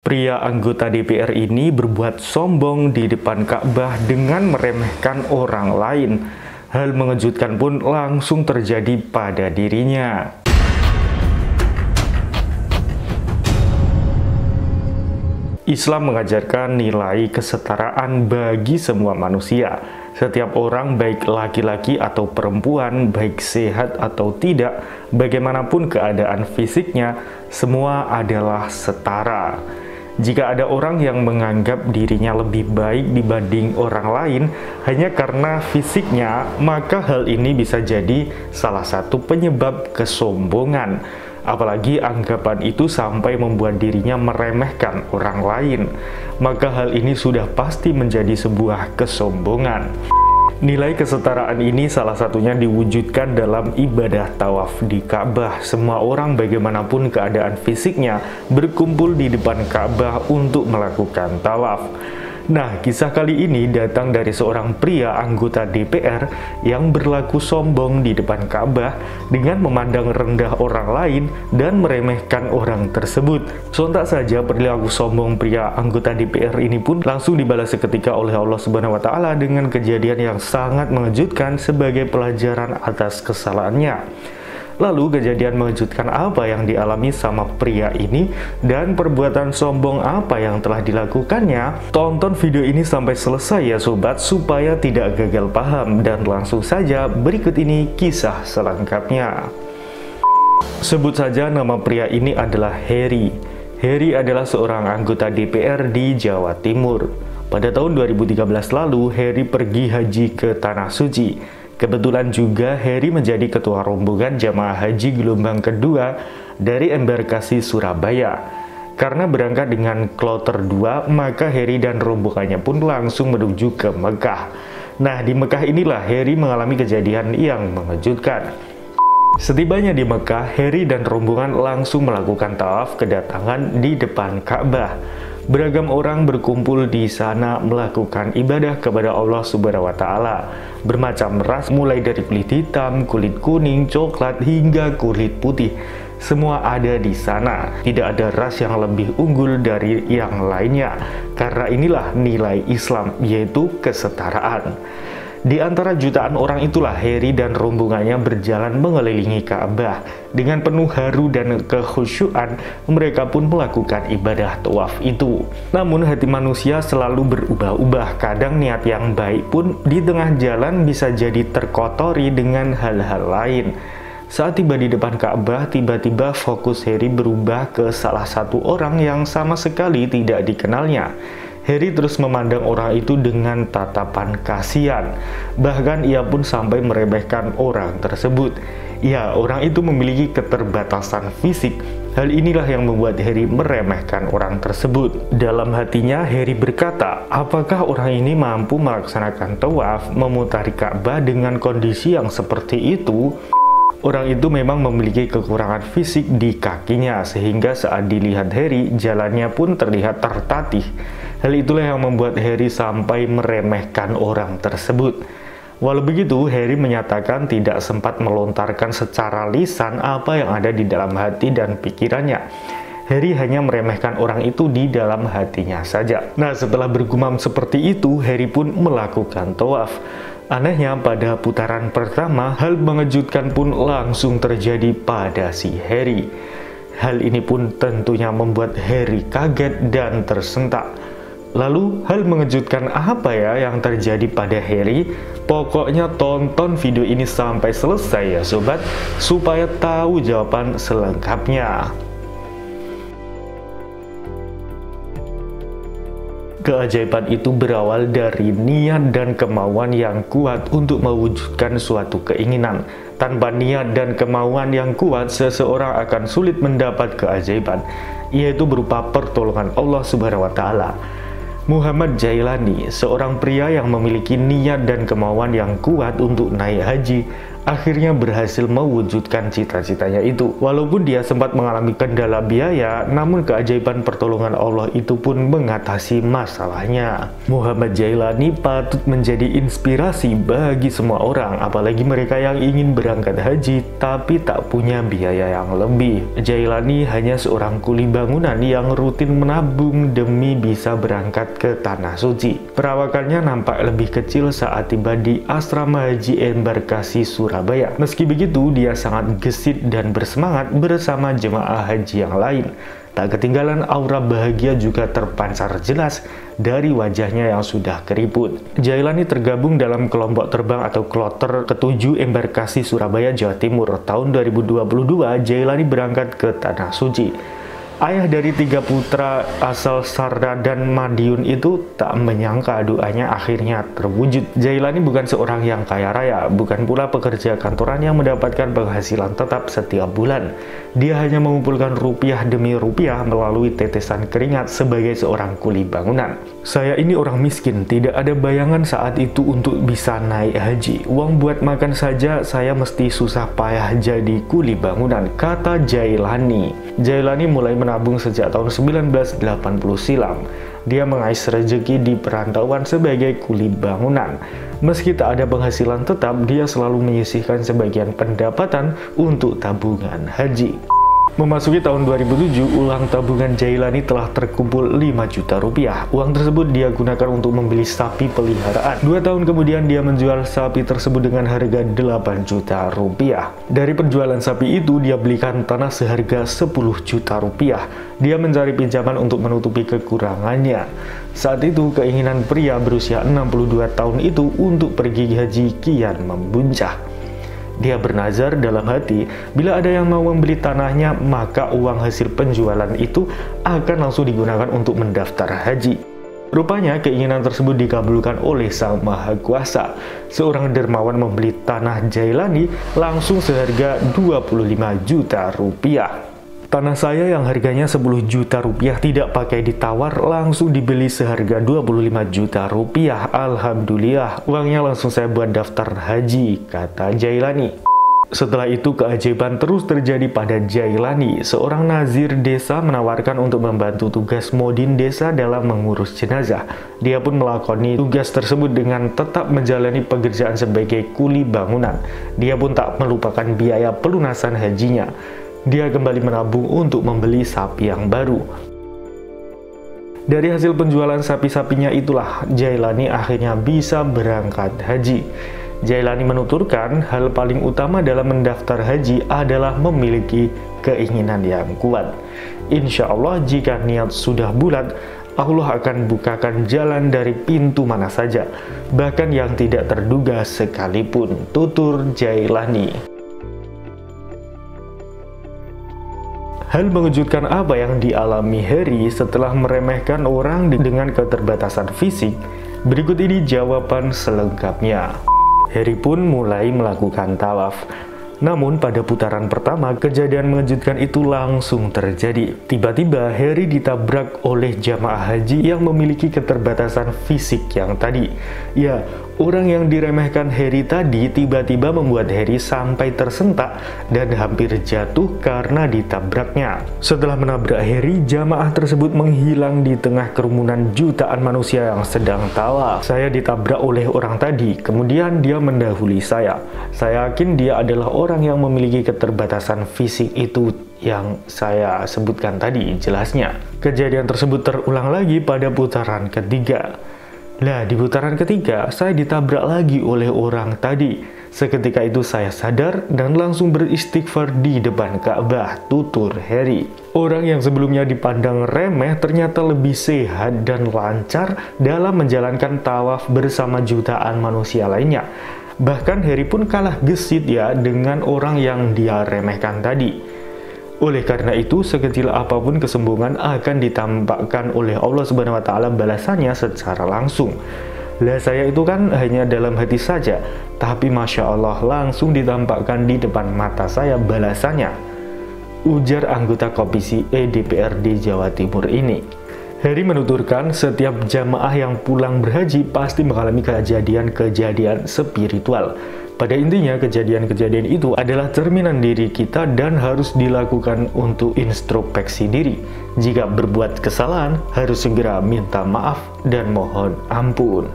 Pria anggota DPR ini berbuat sombong di depan Ka'bah dengan meremehkan orang lain. Hal mengejutkan pun langsung terjadi pada dirinya. Islam mengajarkan nilai kesetaraan bagi semua manusia. Setiap orang, baik laki-laki atau perempuan, baik sehat atau tidak, bagaimanapun keadaan fisiknya, semua adalah setara. Jika ada orang yang menganggap dirinya lebih baik dibanding orang lain hanya karena fisiknya, maka hal ini bisa jadi salah satu penyebab kesombongan. Apalagi anggapan itu sampai membuat dirinya meremehkan orang lain, maka hal ini sudah pasti menjadi sebuah kesombongan. Nilai kesetaraan ini salah satunya diwujudkan dalam ibadah tawaf di Ka'bah. Semua orang bagaimanapun keadaan fisiknya berkumpul di depan Ka'bah untuk melakukan tawaf. Nah, kisah kali ini datang dari seorang pria anggota DPR yang berlaku sombong di depan Ka'bah dengan memandang rendah orang lain dan meremehkan orang tersebut. Sontak saja perilaku sombong pria anggota DPR ini pun langsung dibalas seketika oleh Allah Subhanahu wa Ta'ala dengan kejadian yang sangat mengejutkan sebagai pelajaran atas kesalahannya. Lalu kejadian mengejutkan apa yang dialami sama pria ini dan perbuatan sombong apa yang telah dilakukannya? Tonton video ini sampai selesai ya sobat, supaya tidak gagal paham, dan langsung saja berikut ini kisah selengkapnya. Sebut saja nama pria ini adalah Heri. Heri adalah seorang anggota DPR di Jawa Timur. Pada tahun 2013 lalu, Heri pergi haji ke Tanah Suci. Kebetulan juga Heri menjadi ketua rombongan jamaah haji gelombang kedua dari embarkasi Surabaya. Karena berangkat dengan kloter 2, maka Heri dan rombongannya pun langsung menuju ke Mekah. Nah, di Mekah inilah Heri mengalami kejadian yang mengejutkan. Setibanya di Mekah, Heri dan rombongan langsung melakukan tawaf kedatangan di depan Ka'bah. Beragam orang berkumpul di sana melakukan ibadah kepada Allah Subhanahu wa Ta'ala. Bermacam ras, mulai dari kulit hitam, kulit kuning, coklat, hingga kulit putih. Semua ada di sana. Tidak ada ras yang lebih unggul dari yang lainnya. Karena inilah nilai Islam, yaitu kesetaraan. Di antara jutaan orang itulah Heri dan rombongannya berjalan mengelilingi Ka'bah. Dengan penuh haru dan kekhusyuan, mereka pun melakukan ibadah tawaf itu. Namun hati manusia selalu berubah-ubah. Kadang niat yang baik pun di tengah jalan bisa jadi terkotori dengan hal-hal lain. Saat tiba di depan Ka'bah, tiba-tiba fokus Heri berubah ke salah satu orang yang sama sekali tidak dikenalnya. Heri terus memandang orang itu dengan tatapan kasihan. Bahkan ia pun sampai meremehkan orang tersebut. Ya, orang itu memiliki keterbatasan fisik. Hal inilah yang membuat Heri meremehkan orang tersebut. Dalam hatinya, Heri berkata, apakah orang ini mampu melaksanakan tawaf, memutari Ka'bah dengan kondisi yang seperti itu? Orang itu memang memiliki kekurangan fisik di kakinya, sehingga saat dilihat Heri, jalannya pun terlihat tertatih. Hal itulah yang membuat Heri sampai meremehkan orang tersebut. Walau begitu, Heri menyatakan tidak sempat melontarkan secara lisan apa yang ada di dalam hati dan pikirannya. Heri hanya meremehkan orang itu di dalam hatinya saja. Nah, setelah bergumam seperti itu, Heri pun melakukan tawaf. Anehnya, pada putaran pertama, hal mengejutkan pun langsung terjadi pada si Heri. Hal ini pun tentunya membuat Heri kaget dan tersentak. Lalu, hal mengejutkan apa ya yang terjadi pada Heri? Pokoknya tonton video ini sampai selesai ya sobat, supaya tahu jawaban selengkapnya. Keajaiban itu berawal dari niat dan kemauan yang kuat untuk mewujudkan suatu keinginan. Tanpa niat dan kemauan yang kuat, seseorang akan sulit mendapat keajaiban, yaitu berupa pertolongan Allah Subhanahu wa Ta'ala. Muhammad Jailani, seorang pria yang memiliki niat dan kemauan yang kuat untuk naik haji, akhirnya berhasil mewujudkan cita-citanya itu. Walaupun dia sempat mengalami kendala biaya, namun keajaiban pertolongan Allah itu pun mengatasi masalahnya. Muhammad Jailani patut menjadi inspirasi bagi semua orang, apalagi mereka yang ingin berangkat haji tapi tak punya biaya yang lebih. Jailani hanya seorang kuli bangunan yang rutin menabung demi bisa berangkat ke Tanah Suci. Perawakannya nampak lebih kecil saat tiba di asrama haji embarkasi Surabaya. Meski begitu, dia sangat gesit dan bersemangat bersama jemaah haji yang lain. Tak ketinggalan aura bahagia juga terpancar jelas dari wajahnya yang sudah keriput. Jailani tergabung dalam kelompok terbang atau kloter ke-7 embarkasi Surabaya, Jawa Timur. Tahun 2022, Jailani berangkat ke Tanah Suci. Ayah dari 3 putra asal Sarda dan Madiun itu tak menyangka doanya akhirnya terwujud. Jailani bukan seorang yang kaya raya, bukan pula pekerja kantoran yang mendapatkan penghasilan tetap setiap bulan. Dia hanya mengumpulkan rupiah demi rupiah melalui tetesan keringat sebagai seorang kuli bangunan. Saya ini orang miskin, tidak ada bayangan saat itu untuk bisa naik haji. Uang buat makan saja saya mesti susah payah jadi kuli bangunan, kata Jailani. Jailani mulai menabung sejak tahun 1980 silam. Dia mengais rezeki di perantauan sebagai kuli bangunan. Meski tak ada penghasilan tetap, dia selalu menyisihkan sebagian pendapatan untuk tabungan haji. Memasuki tahun 2007, uang tabungan Jailani telah terkumpul 5 juta rupiah. Uang tersebut dia gunakan untuk membeli sapi peliharaan. 2 tahun kemudian dia menjual sapi tersebut dengan harga 8 juta rupiah. Dari penjualan sapi itu, dia belikan tanah seharga 10 juta rupiah. Dia mencari pinjaman untuk menutupi kekurangannya. Saat itu, keinginan pria berusia 62 tahun itu untuk pergi haji kian membuncah. Dia bernazar dalam hati, bila ada yang mau membeli tanahnya, maka uang hasil penjualan itu akan langsung digunakan untuk mendaftar haji. Rupanya keinginan tersebut dikabulkan oleh Sang Maha Kuasa. Seorang dermawan membeli tanah Jailani langsung seharga 25 juta rupiah. Tanah saya yang harganya 10 juta rupiah tidak pakai ditawar, langsung dibeli seharga 25 juta rupiah. Alhamdulillah, uangnya langsung saya buat daftar haji, kata Jailani. Setelah itu, keajaiban terus terjadi pada Jailani. Seorang nazir desa menawarkan untuk membantu tugas modin desa dalam mengurus jenazah. Dia pun melakoni tugas tersebut dengan tetap menjalani pekerjaan sebagai kuli bangunan. Dia pun tak melupakan biaya pelunasan hajinya. Dia kembali menabung untuk membeli sapi yang baru. Dari hasil penjualan sapi-sapinya itulah Jailani akhirnya bisa berangkat haji. Jailani menuturkan hal paling utama dalam mendaftar haji adalah memiliki keinginan yang kuat. Insya Allah jika niat sudah bulat, Allah akan bukakan jalan dari pintu mana saja, bahkan yang tidak terduga sekalipun, tutur Jailani. Hal mengejutkan apa yang dialami Harry setelah meremehkan orang dengan keterbatasan fisik? Berikut ini jawaban selengkapnya. Harry pun mulai melakukan tawaf. Namun pada putaran pertama, kejadian mengejutkan itu langsung terjadi. Tiba-tiba Harry ditabrak oleh jamaah haji yang memiliki keterbatasan fisik yang tadi. Ya, orang yang diremehkan Harry tadi tiba-tiba membuat Harry sampai tersentak dan hampir jatuh karena ditabraknya. Setelah menabrak Harry, jamaah tersebut menghilang di tengah kerumunan jutaan manusia yang sedang tawaf. Saya ditabrak oleh orang tadi, kemudian dia mendahului saya. Saya yakin dia adalah orang yang memiliki keterbatasan fisik itu yang saya sebutkan tadi, jelasnya. Kejadian tersebut terulang lagi pada putaran ketiga. Nah, di putaran ketiga, saya ditabrak lagi oleh orang tadi. Seketika itu saya sadar dan langsung beristighfar di depan Ka'bah, tutur Harry. Orang yang sebelumnya dipandang remeh ternyata lebih sehat dan lancar dalam menjalankan tawaf bersama jutaan manusia lainnya. Bahkan Harry pun kalah gesit ya dengan orang yang dia remehkan tadi. Oleh karena itu, sekecil apapun kesombongan akan ditampakkan oleh Allah Subhanahu wa Ta'ala balasannya secara langsung. Lah, saya itu kan hanya dalam hati saja, tapi Masya Allah langsung ditampakkan di depan mata saya balasannya, ujar anggota Komisi E DPRD Jawa Timur ini. Harry menuturkan setiap jamaah yang pulang berhaji pasti mengalami kejadian-kejadian spiritual. Pada intinya, kejadian-kejadian itu adalah cerminan diri kita dan harus dilakukan untuk introspeksi diri. Jika berbuat kesalahan, harus segera minta maaf dan mohon ampun.